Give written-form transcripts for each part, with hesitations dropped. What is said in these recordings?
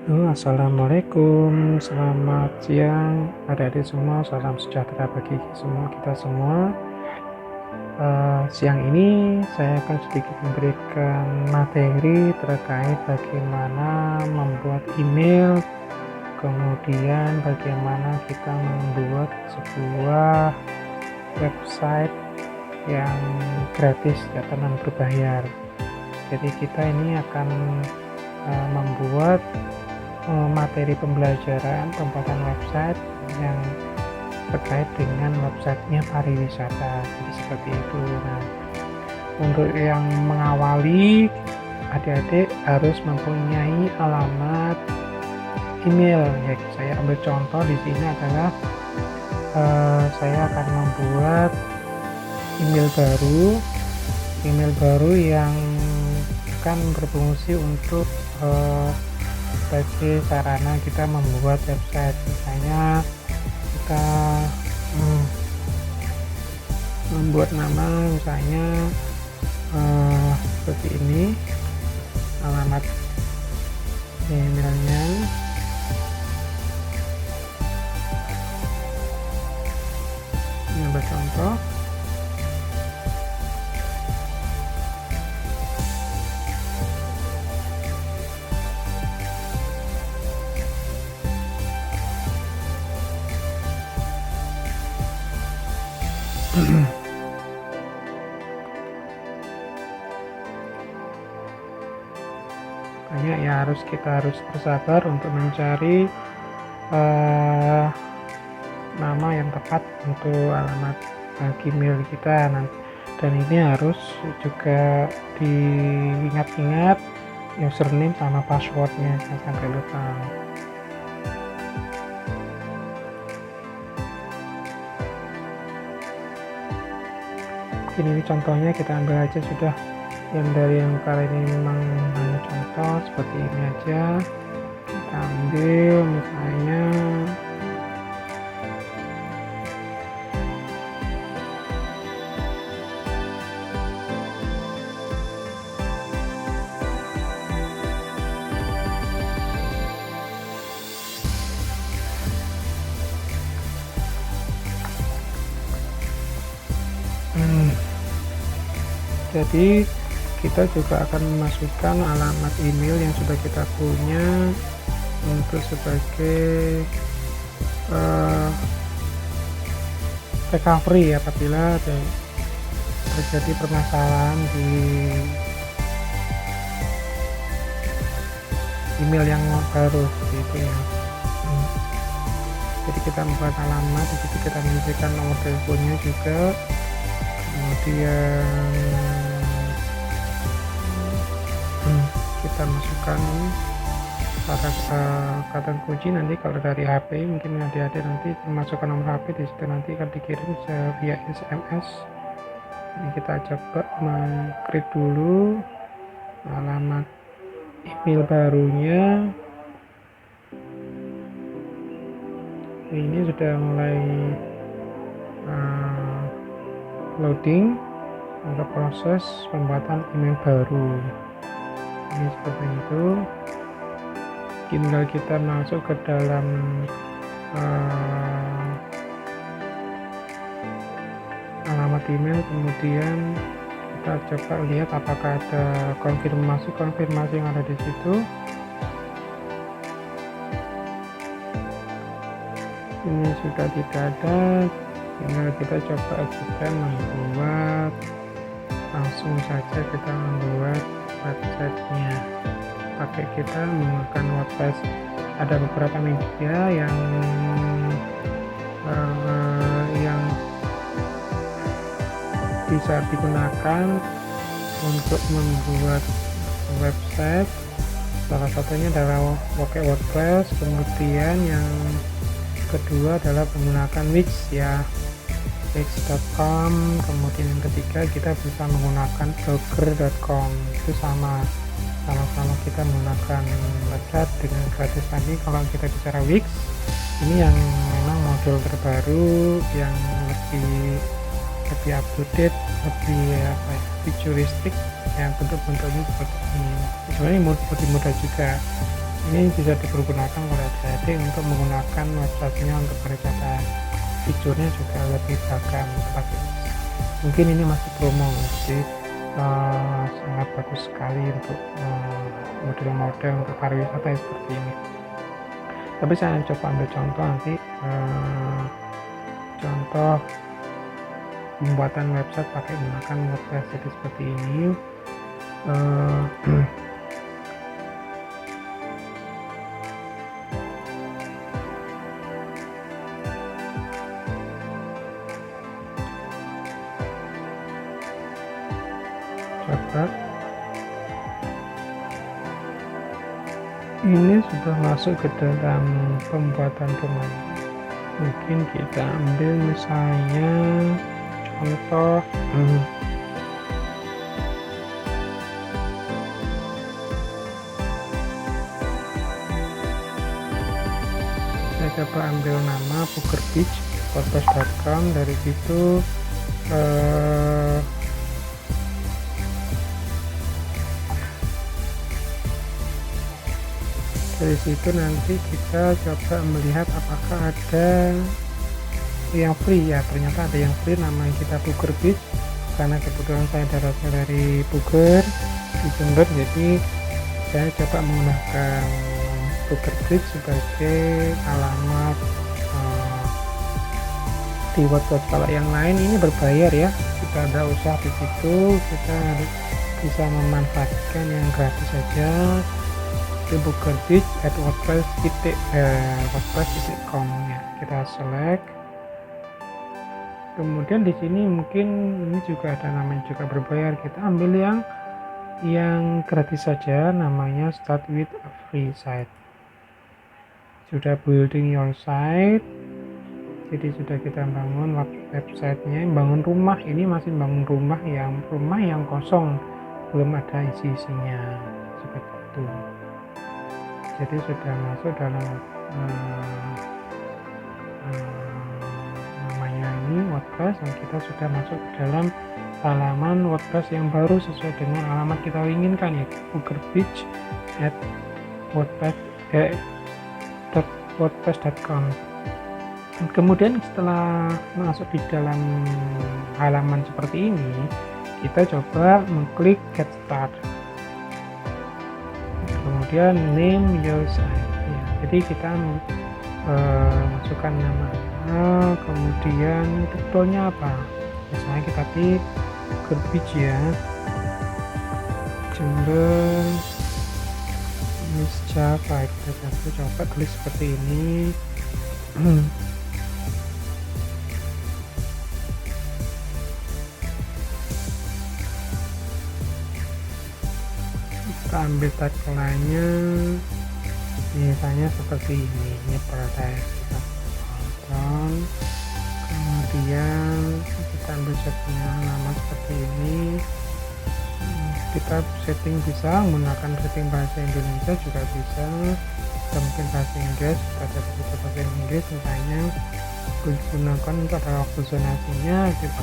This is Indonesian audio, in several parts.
Halo, assalamualaikum, selamat siang adik-adik semua, salam sejahtera bagi semua kita semua. Siang ini saya akan sedikit memberikan materi terkait bagaimana membuat email, kemudian bagaimana kita membuat sebuah website yang gratis atau non berbayar. Jadi kita ini akan membuat materi pembelajaran pembuatan website yang terkait dengan websitenya pariwisata. Jadi seperti itu. Nah, untuk yang mengawali, adik-adik harus mempunyai alamat email. Ya, saya ambil contoh di sini adalah saya akan membuat email baru yang akan berfungsi untuk sebagai sarana kita membuat website. Misalnya kita membuat nama misalnya seperti ini, alamat emailnya. Ini ambil contoh. Makanya ya kita harus bersabar untuk mencari nama yang tepat untuk alamat Gmail kita nanti. Dan ini harus juga diingat-ingat username sama passwordnya, jangan sampai lupa. Ini contohnya, kita ambil aja sudah yang dari yang kali ini memang hanya contoh seperti ini aja. Kita ambil misalnya jadi kita juga akan memasukkan alamat email yang sudah kita punya untuk sebagai recovery apabila terjadi permasalahan di email yang baru seperti itu ya. Jadi kita membuat alamat, di situ kita menyisipkan nomor teleponnya juga, kemudian kita masukkan kata kunci. Nanti kalau dari HP mungkin adik-adik nanti masukkan nomor HP, di situ nanti akan dikirim via SMS. Ini kita coba meng-create dulu alamat email barunya. Ini sudah mulai loading untuk proses pembuatan email baru. Ini seperti itu. Tinggal kita masuk ke dalam alamat email, kemudian kita coba lihat apakah ada konfirmasi yang ada di situ. Ini sudah tidak ada, tinggal kita coba kita membuat, langsung saja kita membuat websitenya. Pakai kita menggunakan WordPress. Ada beberapa media yang bisa digunakan untuk membuat website. Salah satunya adalah pakai WordPress, kemudian yang kedua adalah menggunakan Wix ya, wix.com. Kemudian yang ketiga kita bisa menggunakan blogger.com. Itu sama kita menggunakan website dengan gratis tadi. Kalau kita bicara Wix, ini yang memang model terbaru yang lebih up to date, lebih futuristik, yang bentuk-bentuknya seperti ini. Sebenarnya mudah juga. Ini bisa dipergunakan oleh adik-adik untuk menggunakan websitenya untuk peredaran. Fiturnya juga lebih beragam pakai. Mungkin ini masih promo, jadi sangat bagus sekali untuk model-model untuk pariwisata seperti ini. Tapi saya coba ambil contoh nanti, contoh pembuatan website pakai menggunakan WordPress. Jadi seperti ini. Coba ini sudah masuk ke dalam pembuatan domain. Mungkin kita ambil misalnya contoh saya coba ambil nama Puger Beach WordPress.com. Dari situ nanti kita coba melihat apakah ada yang free. Ya, ternyata ada yang free, namanya kita Puger Beach, karena kebetulan saya daratnya dari Puger di Jember, jadi saya coba menggunakan Puger Beach sebagai alamat di WordPress. Kalau yang lain ini berbayar ya, kita ada usaha di situ, kita bisa memanfaatkan yang gratis saja di Puger Beach at wordpress.com ya. Kita select, kemudian di sini mungkin ini juga ada namanya juga berbayar, kita ambil yang gratis saja, namanya start with a free site. Sudah building your site, jadi sudah kita bangun websitenya, bangun rumah. Ini masih bangun rumah yang kosong, belum ada isinya seperti itu. Jadi sudah masuk dalam namanya ini WordPress, dan kita sudah masuk ke dalam halaman WordPress yang baru sesuai dengan alamat kita inginkan, yaitu Puger Beach at wordpress.com. Kemudian setelah masuk di dalam halaman seperti ini, kita coba mengklik Get Start, kemudian name your site ya. Jadi kita masukkan nama, kemudian titelnya apa, misalnya kita pilih Puger Beach ya, Jember Miss Java. Kita coba tulis seperti ini. Kita ambil tagline-nya misalnya seperti ini paradise, kita tonton, kemudian kita ambil settingnya nama seperti ini. Kita setting bisa menggunakan setting bahasa Indonesia juga bisa, atau mungkin bahasa Inggris. Kita ada bahasa Inggris, misalnya gunakan pada waktu zonasinya, kita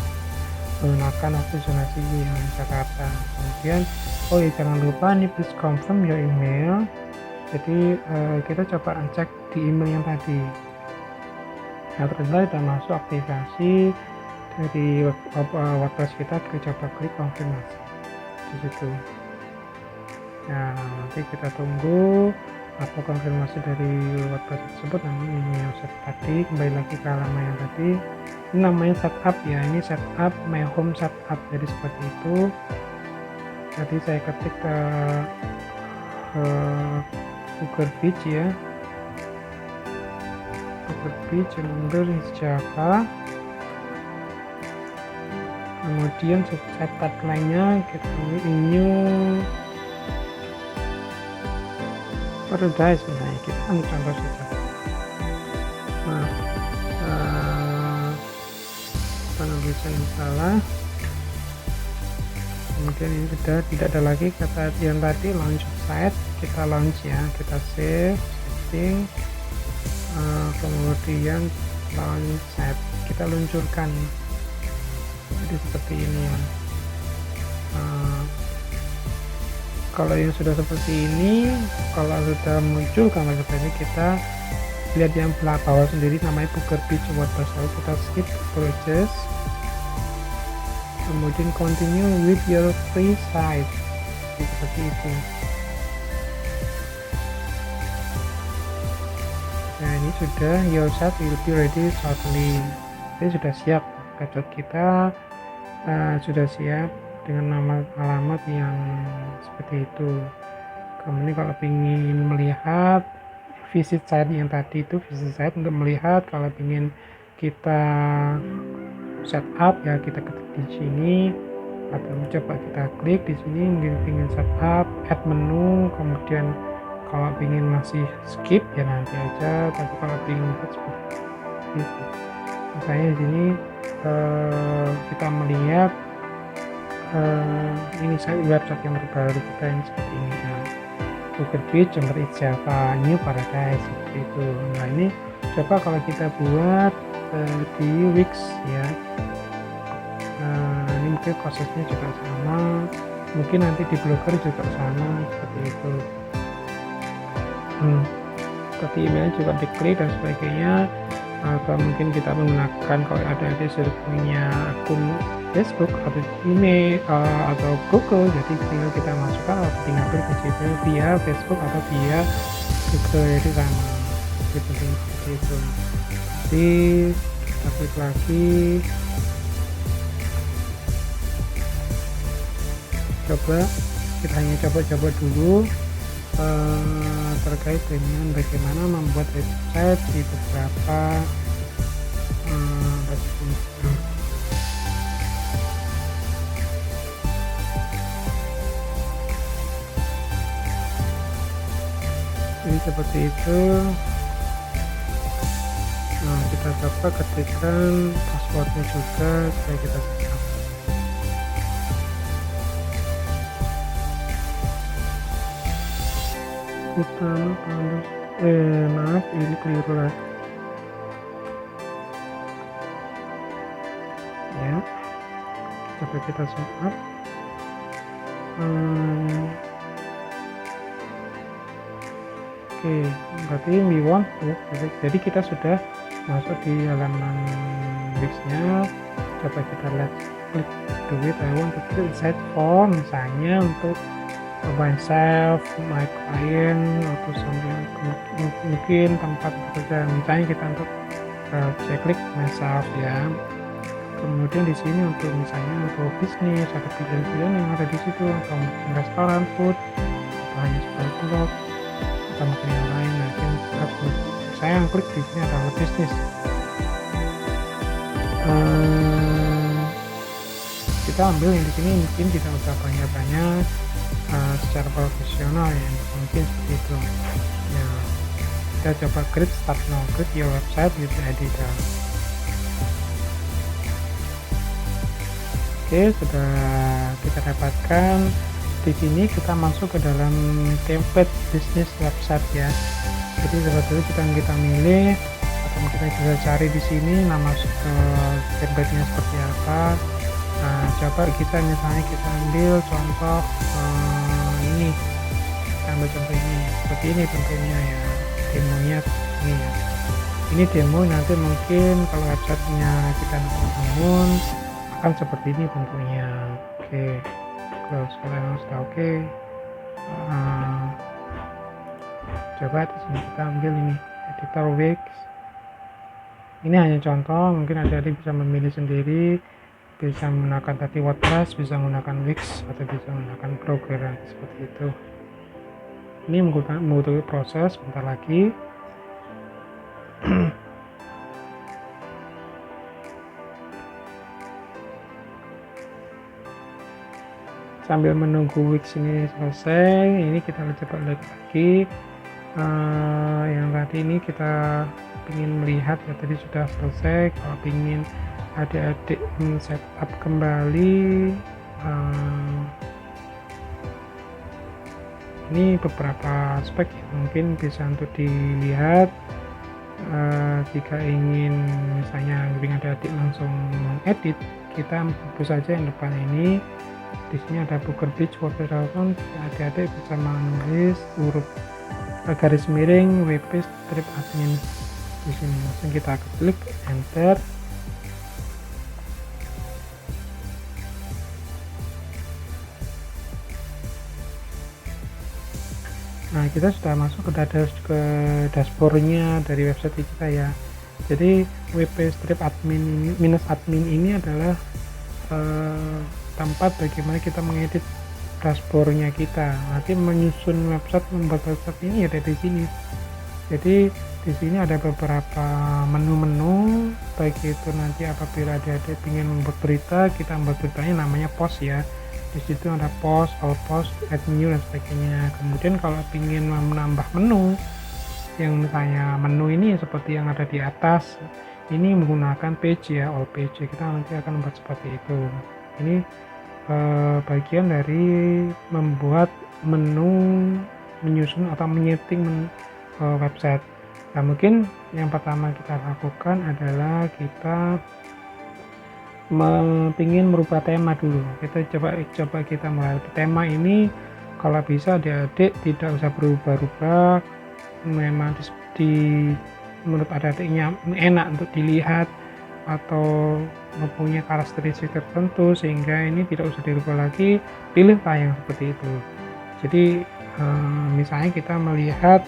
menggunakan waktu zonasi yang Jakarta. Kemudian jangan lupa nih, please confirm your email. Jadi kita coba cek di email yang tadi. Nah, ternyata sudah masuk aktivasi dari WordPress kita. Kita coba klik konfirmasi di situ. Nah, nanti kita tunggu apa konfirmasi dari WordPress tersebut. Namun ini yang tadi, kembali lagi ke halaman yang tadi, ini namanya setup ya, ini setup my home setup. Jadi seperti itu. Tadi saya ketik ke Puger Beach ya, Puger Beach Jember Java. Kemudian set tagline-nya kita new paradise, misalnya kita ambil contoh saja. Nah, karena bisa yang salah, kemudian ini sudah tidak ada lagi kata yang tadi launch site. Kita launch ya, kita save setting, kemudian launch site, kita luncurkan. Jadi seperti ini ya. Kalau yang sudah seperti ini, kalau sudah muncul gambar seperti ini, kita lihat yang bawah sendiri namanya Booker Beach WordPress. Lalu kita skip process, kemudian continue with your free site seperti itu. Nah, ini sudah your site will be ready shortly. Ini sudah siap, website kita sudah siap dengan nama alamat yang seperti itu. Kemudian kalau ingin melihat visit site yang tadi itu, visit site untuk melihat, kalau ingin kita setup ya kita ketik di sini, atau coba kita klik di sini mungkin ingin setup, add menu, kemudian kalau ingin masih skip ya nanti aja, tapi kalau ingin seperti itu. Misalnya di sini kita melihat ini website yang terbaru kita yang seperti ini ya. Booker Beach, Jember Java, New Paradise seperti itu. Nah ini coba kalau kita buat di Wix ya. Ini mungkin prosesnya juga sama, mungkin nanti di Blogger juga sama seperti itu. Seperti email juga diklik dan sebagainya, atau mungkin kita menggunakan kalau ada sudah punya akun Facebook atau email atau Google, jadi tinggal kita masukkan atau tinggal klik di situ via Facebook atau via Google, jadi sama seperti itu. Jadi kita klik lagi, coba kita hanya coba-coba dulu terkait dengan bagaimana membuat website di beberapa jadi seperti itu. Nah kita coba ketikkan passwordnya juga supaya kita setup. Maaf ini keliru lah ya, coba kita setup. Oke, berarti we want to, jadi kita sudah masuk di halaman Wix-nya. Coba kita lihat, klik do it, I want to create site for, misalnya untuk myself, my client, atau sambil mungkin tempat bekerja, misalnya kita untuk saya klik myself ya. Kemudian di sini untuk misalnya untuk bisnis, ada pilihan-pilihan yang ada di situ, atau mungkin restoran, food, atau hanya sebagai blog, atau mungkin yang lain. Nanti saya yang klik di sini adalah bisnis. Kita ambil yang di sini mungkin tidak usah banyak-banyak, secara profesional ya, mungkin seperti itu ya. Kita coba create start now, create your website with editor. Oke, sudah kita dapatkan. Di sini kita masuk ke dalam template bisnis website ya. Jadi sebetulnya kita milih, atau kita bisa cari di sini nama template-nya seperti apa. Nah, coba kita misalnya kita ambil contoh ini, kita ambil contoh ini, seperti ini bentuknya ya, demonya ini ya. Ini demo, nanti mungkin kalau websitenya kita bangun akan seperti ini bentuknya. Oke, close kalau sudah oke. Coba di sini kita ambil ini editor Wix. Ini hanya contoh, mungkin adik-adik bisa memilih sendiri, bisa menggunakan tadi WordPress, bisa menggunakan Wix, atau bisa menggunakan Blogger seperti itu. Ini membutuhkan proses sebentar lagi. Sambil menunggu Wix ini selesai, ini kita coba lihat lagi. Yang tadi ini kita ingin melihat ya, tadi sudah selesai. Kalau ingin adik-adik setup kembali, ini beberapa aspek mungkin bisa untuk dilihat. Jika ingin misalnya adik-adik langsung mengedit, kita hapus saja yang depan ini, Di sini ada Booker Beach Water Dragon, adik-adik bisa menulis huruf garis miring WP strip admin. Di sini langsung kita klik enter. Nah, kita sudah masuk ke dashboardnya dari website kita ya. Jadi WP strip admin ini, minus admin ini adalah tempat bagaimana kita mengedit dashboardnya kita. Nanti menyusun website, membuat website ini ada di sini. Jadi di sini ada beberapa menu-menu, baik itu nanti apabila adik-adik ingin membuat berita, kita membuat beritanya namanya post ya. Di situ ada post, all post, add new dan sebagainya. Kemudian kalau ingin menambah menu, yang misalnya menu ini seperti yang ada di atas, ini menggunakan page ya, all page. Kita nanti akan membuat seperti itu. Ini bagian dari membuat menu, menyusun atau menyeting website. Nah, mungkin yang pertama kita lakukan adalah kita ingin merubah tema dulu. Kita coba kita mulai tema ini. Kalau bisa adik-adik tidak usah berubah-ubah, memang menurut adik-adiknya enak untuk dilihat atau mempunyai karakteristik tertentu, sehingga ini tidak usah dirubah lagi, pilihlah yang seperti itu. Jadi misalnya kita melihat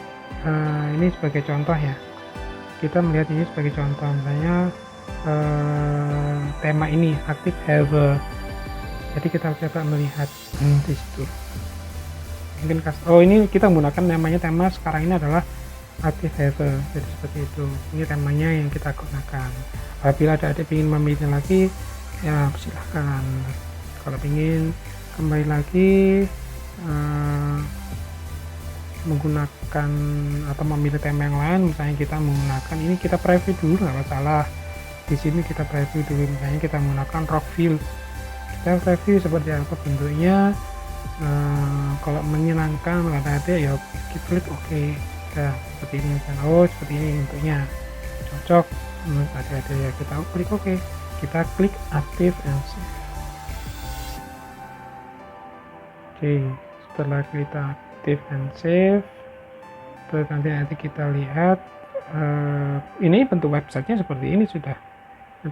ini sebagai contoh ya, kita melihat ini sebagai contoh, misalnya tema ini active haver. Jadi kita coba melihat di situ. Mungkin ini kita menggunakan namanya tema sekarang ini adalah active haver. Jadi seperti itu. Ini temanya yang kita gunakan. Apabila ada ingin memilih lagi, ya silahkan. Kalau ingin kembali lagi menggunakan atau memilih tema yang lain, misalnya kita menggunakan ini, kita preview dulu nggak masalah. Di sini kita preview dulu, misalnya kita menggunakan Rockville, kita preview seperti apa bentuknya. Kalau menyenangkan ada ya kita klik oke. Nah, seperti ini misalnya, seperti ini bentuknya cocok menurut ada ya, kita klik oke. Kita klik active and save. Oke, setelah kita active and save, terus nanti kita lihat ini bentuk websitenya seperti ini, sudah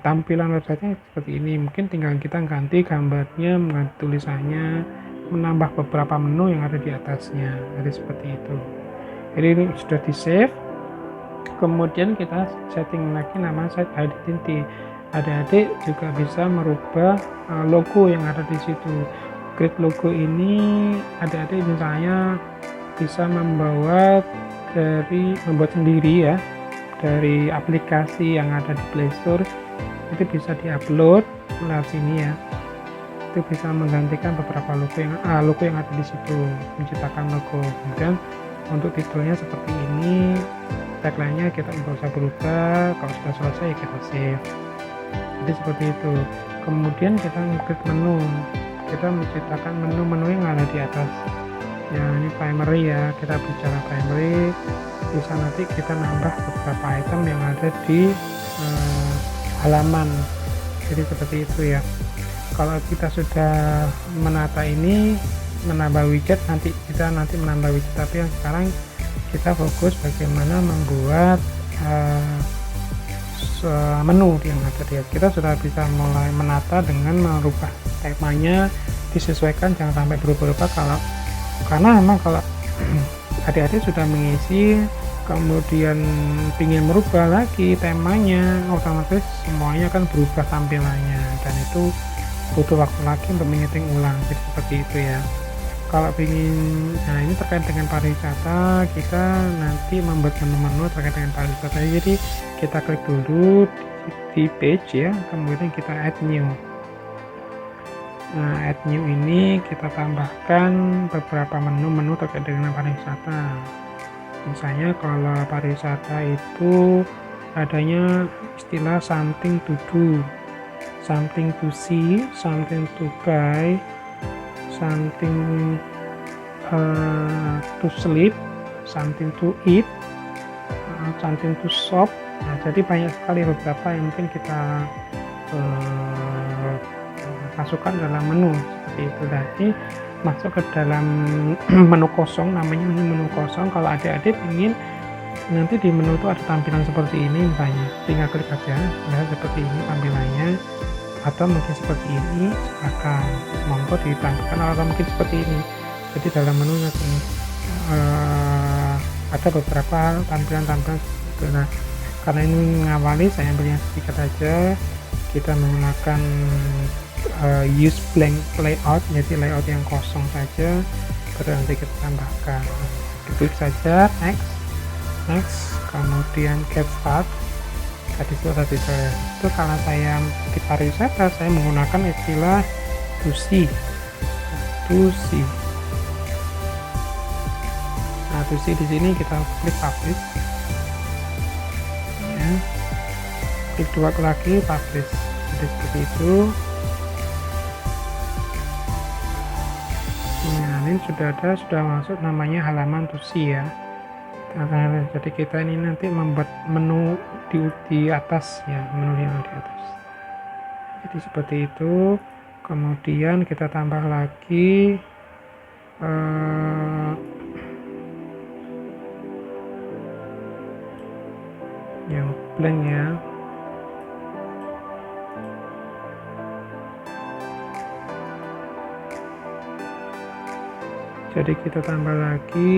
tampilan websitenya seperti ini. Mungkin tinggal kita ganti gambarnya, mengganti tulisannya, menambah beberapa menu yang ada di atasnya. Jadi seperti itu. Jadi ini sudah di save. Kemudian kita setting lagi nama site identity. Adik-adik juga bisa merubah logo yang ada di situ. Create logo ini adik-adik misalnya bisa membuat sendiri ya, dari aplikasi yang ada di Play Store. Itu bisa diupload lewat sini ya. Itu bisa menggantikan beberapa logo yang ada di situ, menciptakan logo. Kemudian untuk titelnya seperti ini, tagline-nya kita nggak usah berubah. Kalau sudah selesai kita save. Jadi seperti itu. Kemudian kita klik menu, kita menciptakan menu-menu yang ada di atas ya. Ini primary ya, kita bicara primary, bisa nanti kita nambah beberapa item yang ada di halaman. Jadi seperti itu ya. Kalau kita sudah menata ini, menambah widget, kita nanti menambah widget, tapi yang sekarang kita fokus bagaimana membuat menu yang ada di atas. Kita sudah bisa mulai menata dengan merubah temanya, disesuaikan, jangan sampai berubah-ubah karena memang kalau adik-adik sudah mengisi kemudian ingin merubah lagi temanya, otomatis semuanya akan berubah tampilannya, dan itu butuh waktu lagi untuk menyeting ulang. Jadi seperti itu ya. Kalau ingin, nah ini terkait dengan pariwisata, kita nanti membuat menu-menu terkait dengan pariwisata. Jadi kita klik dulu di page ya, kemudian kita add new. Nah, add new ini kita tambahkan beberapa menu-menu terkait dengan pariwisata. Misalnya kalau pariwisata itu adanya istilah something to do, something to see, something to buy, something to sleep, something to eat, something to shop. Nah, jadi banyak sekali beberapa yang mungkin kita masukkan dalam menu. seperti itu. Nanti masuk ke dalam menu kosong, namanya menu kosong. Kalau adik-adik ingin nanti di menu itu ada tampilan seperti ini misalnya, tinggal klik aja ya, seperti ini tampilannya, atau mungkin seperti ini, silakan monggo ditampilkan, atau mungkin seperti ini. Jadi dalam menu nanti ada beberapa tampilan-tampilan seperti itu. Nah, karena ini mengawali, saya ambil yang sedikit aja. Kita menggunakan use blank layout, jadi layout yang kosong saja, baru nanti kita tambahkan. Klik saja next, kemudian get start. Tadi sudah itu karena saya di pariwisata, saya menggunakan istilah to see. Nah, to see di sini kita klik publish ya, klik dua lagi publish. Jadi seperti itu. Nah, ini sudah masuk namanya halaman to see ya. Nah, jadi kita ini nanti membuat menu di atas ya, menu yang di atas. Jadi seperti itu. Kemudian kita tambah lagi yang blank ya. Jadi kita tambah lagi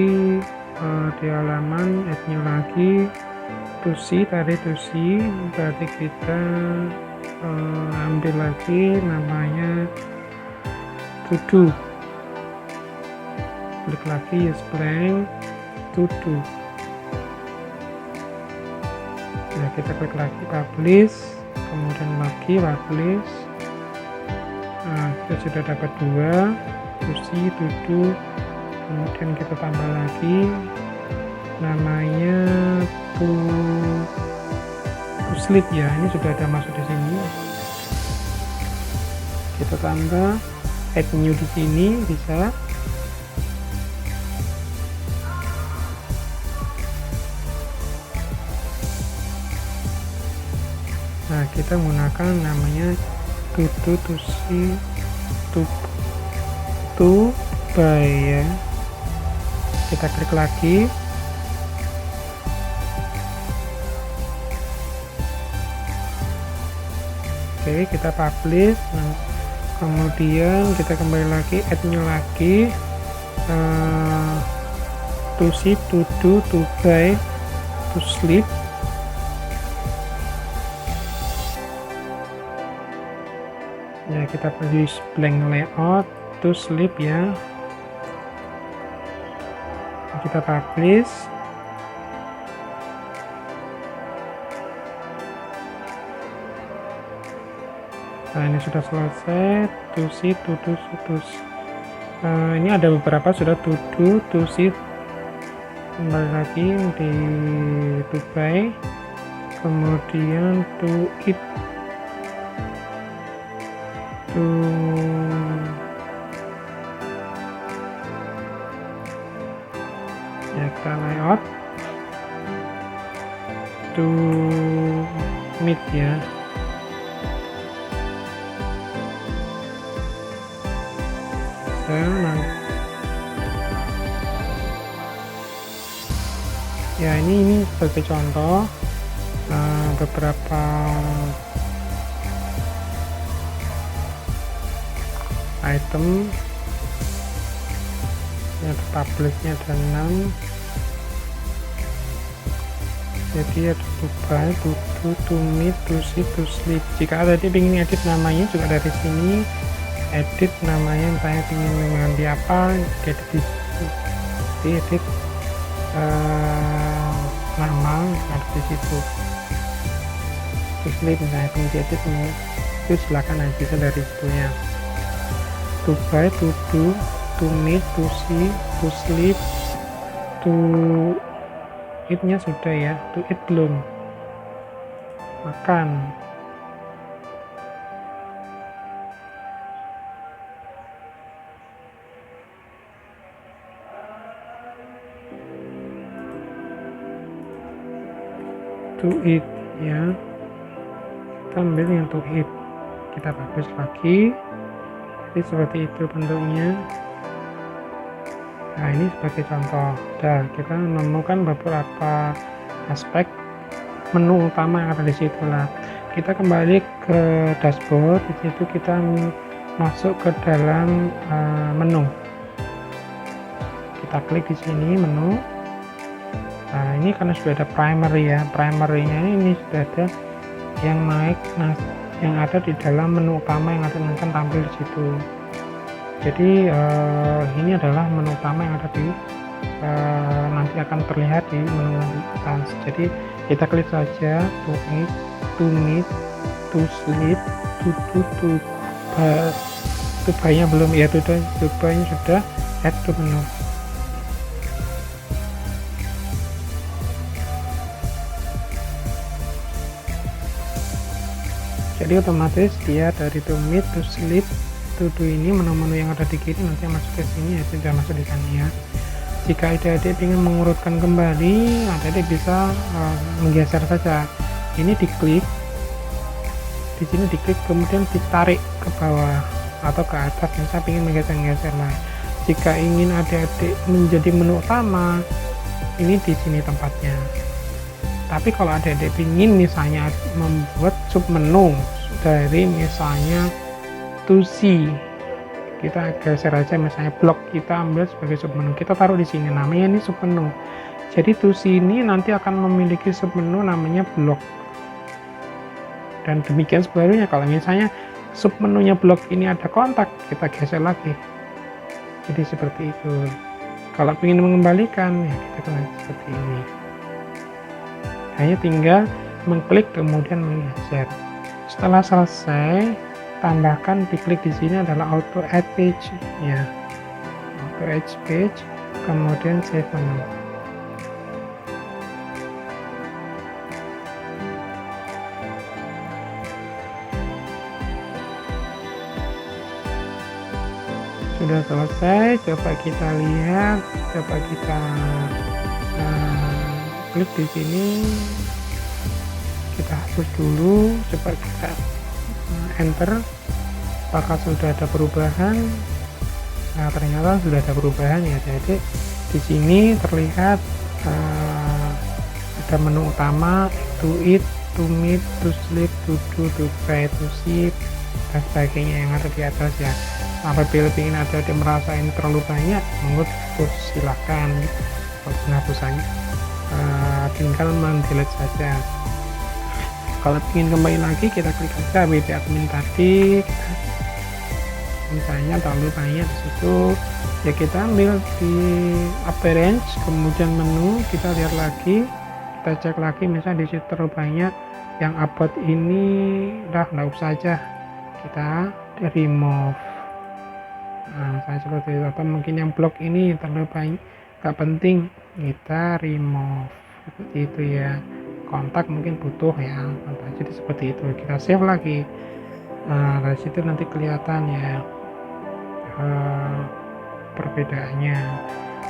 di halaman add new lagi to see, tadi to see, berarti kita ambil lagi namanya to do, klik lagi use blank to do ya, kita klik lagi publish, kemudian lagi publish. Nah, kita sudah dapat dua, to see, to do. Kemudian kita tambah lagi namanya to sleep ya, ini sudah ada masuk di sini. Kita tambah add new di sini bisa. Nah, kita menggunakan namanya to do, to see, to buy ya. Kita klik lagi. Oke, kita publish. Nah, kemudian kita kembali lagi add new lagi to see, to do, to buy, to sleep. Ya, kita use blank layout to sleep ya. Kita publish. Nah, ini sudah selesai. To see, to do, to ini ada beberapa sudah to do, to see. Kembali lagi di to buy, kemudian to eat, to ya, kita layout to meet ya. Ya, ini sebagai contoh beberapa item ya, publishnya ada 6. Jadi ada to buy, to do, to meet, to see, to sleep. Jika tadi ingin edit namanya juga dari sini, edit namanya, misalnya ingin mengganti apa, edit di edit nama ada di situ. To sleep misalnya ingin diedit itu silakan aja, bisa dari situ ya. To buy, to do, to meet, to see, to sleep, to eat-nya sudah ya, to eat belum, makan. To eat ya, kita ambil yang to eat, kita publish lagi. Jadi seperti itu bentuknya. Nah, ini sebagai contoh. Dan kita menemukan beberapa aspek menu utama yang ada di situ lah. Kita kembali ke dashboard. Di situ kita masuk ke dalam menu. Kita klik di sini menu. Nah, ini karena sudah ada primary ya. Primary-nya ini sudah ada yang naik, nah yang ada di dalam menu utama yang akan tampil di situ. Jadi ini adalah menu utama yang ada di nanti akan terlihat di menu atas. Jadi kita klik saja to eat, to meet, to sleep, to buy-nya belum ya, to buy-nya sudah, add to menu. Jadi otomatis dia dari to meet, to sleep, to do ini menu-menu yang ada di kiri nanti masuk ke sini, ya sudah masuk di sana ya. Jika adik-adik ingin mengurutkan kembali, adik-adik bisa menggeser saja. Ini diklik, di sini diklik kemudian ditarik ke bawah atau ke atas. Misalnya ingin menggeser-geser lah. Jika ingin adik-adik menjadi menu utama, ini di sini tempatnya. Tapi kalau adik-adik ingin misalnya membuat sub menu dari misalnya to see, kita geser aja, misalnya blok kita ambil sebagai sub menu, kita taruh di sini, namanya ini sub menu. Jadi to see ini nanti akan memiliki sub menu namanya blok. Dan demikian sebaliknya, kalau misalnya sub menunya blok ini ada kontak, kita geser lagi. Jadi seperti itu. Kalau ingin mengembalikan, ya kita klik seperti ini. Hanya tinggal mengklik kemudian menggeser. Setelah selesai, tambahkan diklik di sini adalah auto add page ya, auto add page, kemudian save menu. Sudah selesai, coba kita lihat, coba kita klik di sini, kita hapus dulu, coba kita enter, apakah sudah ada perubahan. Nah, ternyata sudah ada perubahan ya. Jadi di sini terlihat ada menu utama, to eat, to meet, to sleep, to do, to buy, to see, dan sebagainya yang ada di atas ya. Apabila ingin adik-adik merasa ini terlalu banyak, monggo silahkan penghapusannya tinggal mendelete saja. Kalau ingin kembali lagi, kita klik saja WP admin tadi, kita misalnya terlalu banyak di situ ya, kita ambil di appearance, kemudian menu, kita lihat lagi, kita cek lagi, misalnya di situ terlalu banyak, yang about ini udah nggak usah aja, kita remove. Nah, saya seperti itu. Atau mungkin yang blok ini terlalu banyak, nggak penting, kita remove. Seperti itu ya. Kontak mungkin butuh ya, jadi seperti itu. Kita save lagi. Nah, dari situ nanti kelihatan ya perbedaannya.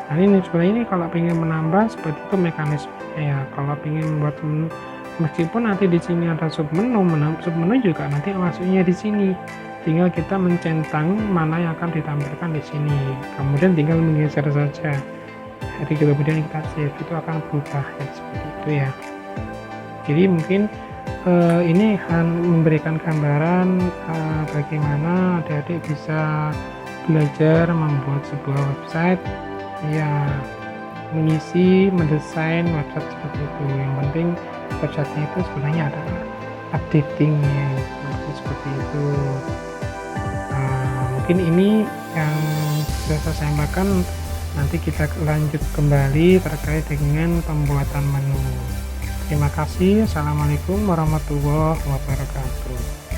Nah, ini sebenarnya ini kalau ingin menambah seperti itu mekanismenya ya. Kalau ingin membuat menu, meskipun nanti di sini ada sub menu juga nanti masuknya di sini. Tinggal kita mencentang mana yang akan ditampilkan di sini. Kemudian tinggal menggeser saja. Jadi kemudian kita save, itu akan berubah ya, seperti itu ya. Jadi mungkin ini akan memberikan gambaran bagaimana adik-adik bisa belajar membuat sebuah website ya, mengisi, mendesain website seperti itu. Yang penting websitenya itu sebenarnya adalah updatingnya seperti itu. Mungkin ini yang sudah saya sampaikan. Nanti kita lanjut kembali terkait dengan pembuatan menu. Terima kasih. Assalamualaikum warahmatullahi wabarakatuh.